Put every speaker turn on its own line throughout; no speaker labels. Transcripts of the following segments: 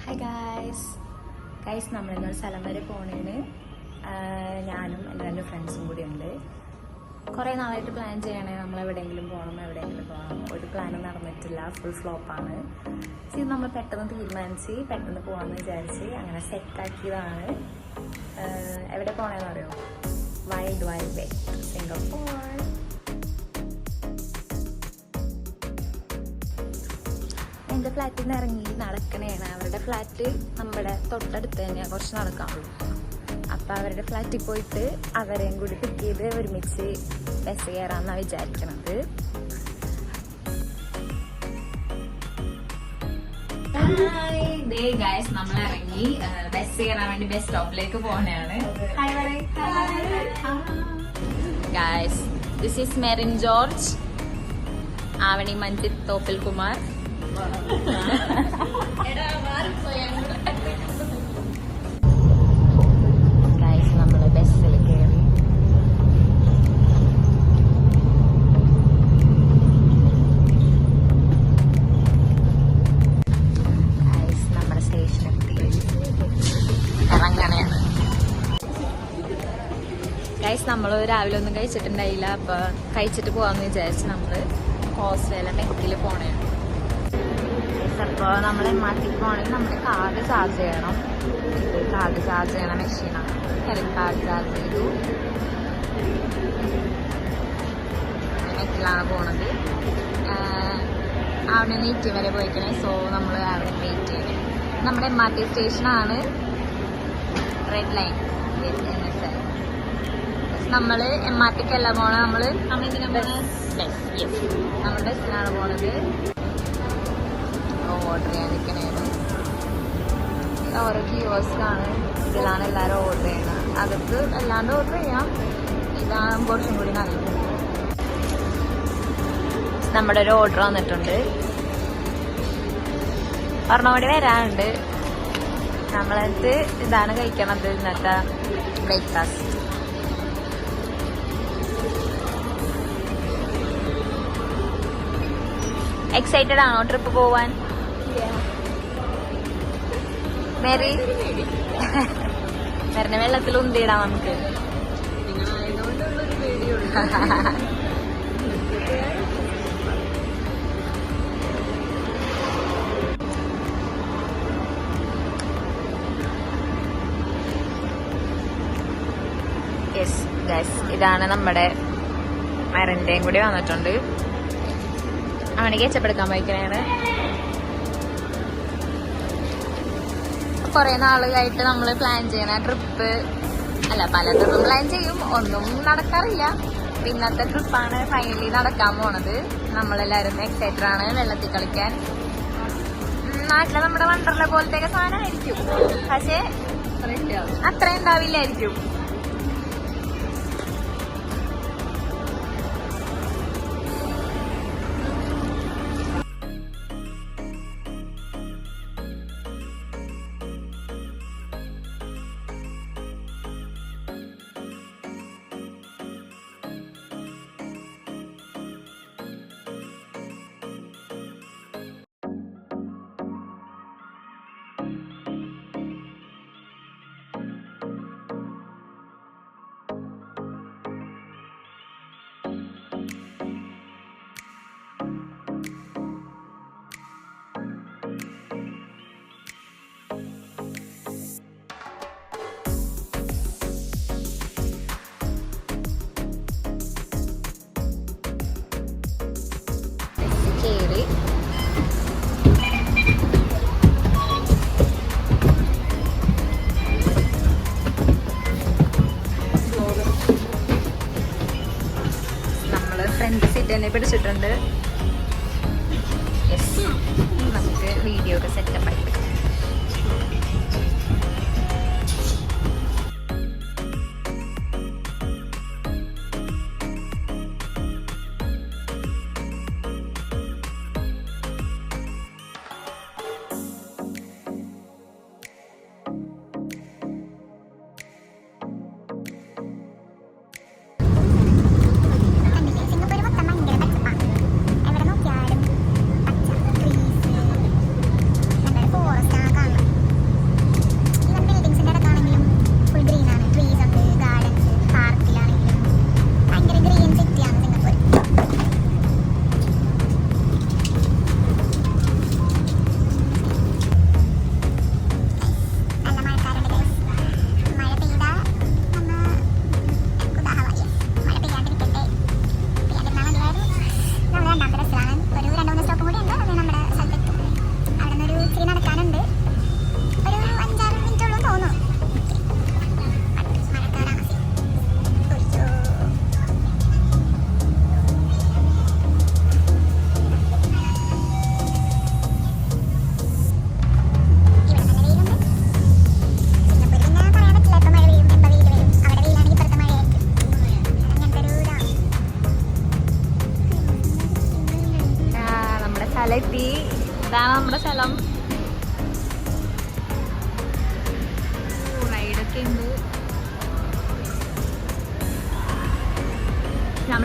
Hi guys നമ്മളിന്നൊരു സ്ഥലം വരെ പോണേന് ഞാനും എൻ്റെ 2 ഫ്രണ്ട്സും കൂടി ഉണ്ട്. കുറേ നാളായിട്ട് പ്ലാൻ ചെയ്യണേ നമ്മൾ എവിടെയെങ്കിലും പോകണം. ഒരു പ്ലാനും നടന്നിട്ടില്ല, ഫുൾ ഫ്ലോപ്പാണ്. ഇത് നമ്മൾ പെട്ടെന്ന് തീരുമാനിച്ച് പെട്ടെന്ന് പോകാമെന്ന് വിചാരിച്ച് അങ്ങനെ സെറ്റാക്കിയതാണ്. എവിടെ പോകണമെന്ന് അറിയോ? വൈൽഡ് വേ, സിംഗപ്പൂർ. എൻ്റെ ഫ്ലാറ്റിൽ നിന്ന് ഇറങ്ങി നടക്കണേണ്. അവരുടെ ഫ്ലാറ്റ് നമ്മുടെ തൊട്ടടുത്ത് തന്നെയാണ്, കുറച്ച് നടക്കാനുള്ളൂ. അപ്പം അവരുടെ ഫ്ലാറ്റിൽ പോയിട്ട് അവരെയും കൂടി പിക്ക് ചെയ്ത് ഒരുമിച്ച് ബസ് കയറാമെന്നാണ് വിചാരിക്കണത്. നമ്മൾ ഇറങ്ങി ബസ് കയറാൻ വേണ്ടി ബസ് സ്റ്റോപ്പിലേക്ക് പോകണയാണ്. Guys, this is Merin George, Avani Manjith, Thoppil Kumar. Guys, നമ്മള് ബസ്സിൽ കയറി. ഗായ്സ്, നമ്മുടെ സ്റ്റേഷനെത്തി ഇറങ്ങണയാണ്. ഗായ്സ്, നമ്മള് രാവിലെ ഒന്നും കഴിച്ചിട്ടുണ്ടായില്ല. അപ്പൊ കഴിച്ചിട്ട് പോവാന്ന് വിചാരിച്ച് നമ്മള് ഹോസ്റ്റലിലെ മെക്കിൽ പോണേ. അപ്പോൾ നമ്മൾ MRT പോകണമെങ്കിൽ നമ്മുടെ കാർഡ് ചാർജ് ചെയ്യണം. ഇത് കാർഡ് ചാർജ് ചെയ്യണ മെഷീനാണ്. കാർഡ് ചാർജ് ചെയ്തു. മെക്കിലാണ് പോണത്. അവിടെ നിന്ന് ET വരെ പോയിക്കണേ. സോ നമ്മൾ അവിടെ വെയിറ്റ് ചെയ്യണം. നമ്മുടെ MRT സ്റ്റേഷനാണ് റെഡ് ലൈൻ. നമ്മൾ MRTക്കല്ല പോണത്, നമ്മൾ ബസ്സിനാണ് പോണത്. ഓർഡർ ചെയ്യാൻ നിൽക്കണേന്ന്. ഓരോ കിയോസ്കാണ്, ഇതിലാണ് എല്ലാവരും ഓർഡർ ചെയ്യണത്. അകത്ത് അല്ലാണ്ട് ഓർഡർ ചെയ്യാം, ഇതാണ് കുറച്ചും കൂടി നല്ലത്. നമ്മുടെ ഒരു ഓർഡർ വന്നിട്ടുണ്ട്. ഒരെണ്ണം കൂടി വരാനുണ്ട്. നമ്മളടുത്ത് ഇതാണ് കഴിക്കണത്, ഇന്നത്തെ ബ്രേക്ക്ഫാസ്റ്റ്. എക്സൈറ്റഡ് ആണോ ട്രിപ്പ് പോവാൻ? മേരി മെറിനെ വെള്ളത്തിൽ ഉന്തിയിടാം നമുക്ക്. യെസ് ഗൈസ്, ഇതാണ് നമ്മുടെ മെറിന്റെയും കൂടി വന്നിട്ടുണ്ട്. അവനെ കെച്ചപ്പെടുക്കാൻ പോയിക്കണേണ്. കുറെ നാളുകളായിട്ട് നമ്മൾ പ്ലാൻ ചെയ്യണ ട്രിപ്പ് അല്ല, പലതും പ്ലാൻ ചെയ്യും, ഒന്നും നടക്കാറില്ല. ഇന്നത്തെ ട്രിപ്പാണ് ഫൈനലി നടക്കാൻ പോണത്. നമ്മളെല്ലാവരും എക്സൈറ്റഡ് ആണ് വെള്ളത്തിൽ കളിക്കാൻ. നാട്ടിലെ നമ്മുടെ വണ്ടർല പോലത്തെ സാധനമായിരിക്കും, പക്ഷേ അത്ര ഉണ്ടാവില്ലായിരിക്കും. കയറി നമ്മള് ഫ്രണ്ട് സീറ്റ് തന്നെ പിടിച്ചിട്ടുണ്ട്. യെസ്, നമുക്ക് വീഡിയോ ഒക്കെ സെറ്റപ്പ് ആയിട്ട്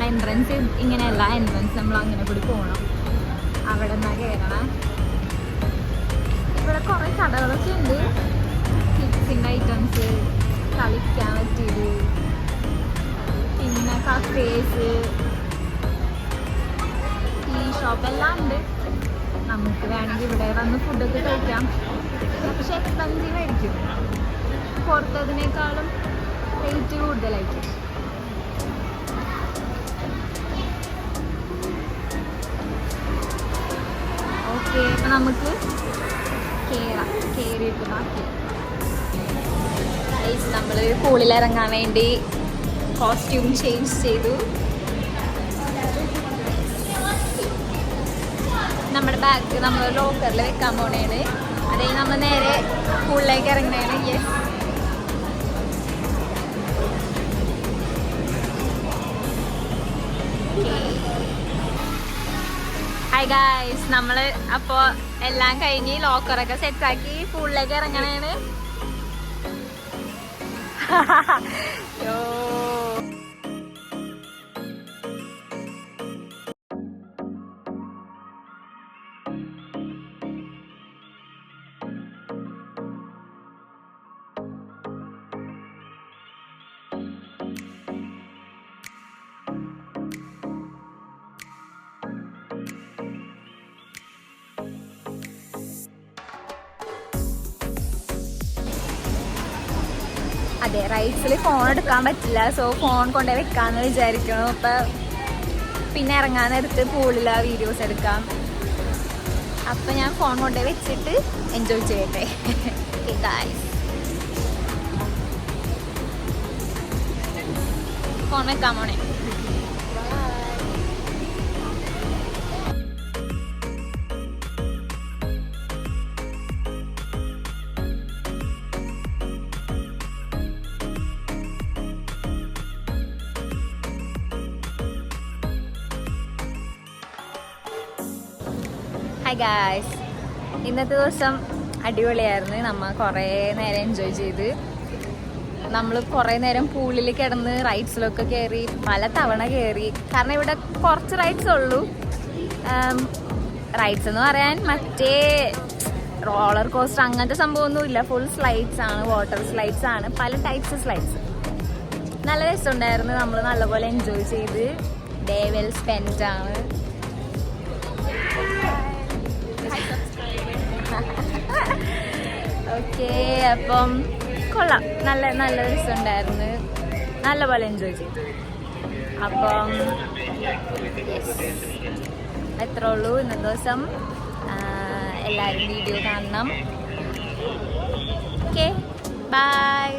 എൻട്രൻസ് ഇങ്ങനെയല്ല, എൻട്രൻസ് നമ്മൾ അങ്ങനെ കൂടി പോകണം. അവിടെ നിന്നാ കയറണം. ഇവിടെ കുറേ കടകളൊക്കെ ഉണ്ട്, കിഡ്സിൻ്റെ ഐറ്റംസ്, കളിക്കാൻ പറ്റിയത്, പിന്നെ കഫേസ്, ടീ ഷോപ്പ് എല്ലാം ഉണ്ട്. നമുക്ക് വേണമെങ്കിൽ ഇവിടെ വന്ന് ഫുഡൊക്കെ കഴിക്കാം. പക്ഷെ എക്സ്പെൻസീവ് ആയിരിക്കും, പുറത്തതിനേക്കാളും റേറ്റ് കൂടുതലായിരിക്കും. ഓക്കെ, അപ്പം നമുക്ക് കയറിയിട്ട് ബാക്കി നമ്മൾ പൂളിലിറങ്ങാൻ വേണ്ടി കോസ്റ്റ്യൂം ചേഞ്ച് ചെയ്തു. നമ്മുടെ ബാഗ് നമ്മൾ ലോക്കറിൽ വെക്കാൻ പോണേണ്. അതേ നമ്മൾ നേരെ പൂളിലേക്ക് ഇറങ്ങണേണ്. യെസ്, ഹായ് ഗായ്സ്, നമ്മൾ അപ്പോൾ എല്ലാം കഴിഞ്ഞ് ലോക്കറൊക്കെ സെറ്റാക്കി പൂളിലേക്ക് ഇറങ്ങണേണ്. അതെ, റൈഡ്സിൽ ഫോൺ എടുക്കാൻ പറ്റില്ല. സോ ഫോൺ കൊണ്ടുപോയി വെക്കാമെന്ന് വിചാരിക്കണം. അപ്പം പിന്നെ ഇറങ്ങാൻ നേരത്ത് പൂളിൽ വീഡിയോസ് എടുക്കാം. അപ്പം ഞാൻ ഫോൺ കൊണ്ടുപോയി വെച്ചിട്ട് എൻജോയ് ചെയ്യട്ടെ. ഫോൺ വെക്കാൻ പോണേ. ഹായ് ഗായ്സ്, ഇന്നത്തെ ദിവസം അടിപൊളിയായിരുന്നു. നമ്മൾ കുറേ നേരം എൻജോയ് ചെയ്ത്. നമ്മൾ കുറേ നേരം പൂളിൽ കിടന്ന് റൈഡ്സിലൊക്കെ കയറി, പല തവണ കയറി. കാരണം ഇവിടെ കുറച്ച് റൈഡ്സ് ഉള്ളൂ. റൈഡ്സ് എന്ന് പറയാൻ മറ്റേ റോളർ കോസ്റ്റർ അങ്ങനത്തെ സംഭവമൊന്നുമില്ല. ഫുൾ സ്ലൈഡ്സ് ആണ്, വാട്ടർ സ്ലൈഡ്സ് ആണ്, പല ടൈപ്സ് സ്ലൈഡ്സ്. നല്ല രസമുണ്ടായിരുന്നു. നമ്മൾ നല്ലപോലെ എൻജോയ് ചെയ്ത്. ഡേ വെൽ സ്പെൻഡ് ആണ്. ഓക്കെ, അപ്പം കൊള്ളാം, നല്ല രസമുണ്ടായിരുന്നു. നല്ലപോലെ എൻജോയ് ചെയ്തു. അപ്പം എത്രേ ഉള്ളൂ ഇന്നത്തെ ദിവസം. എല്ലാവരും വീഡിയോ കാണണം. Okay, by.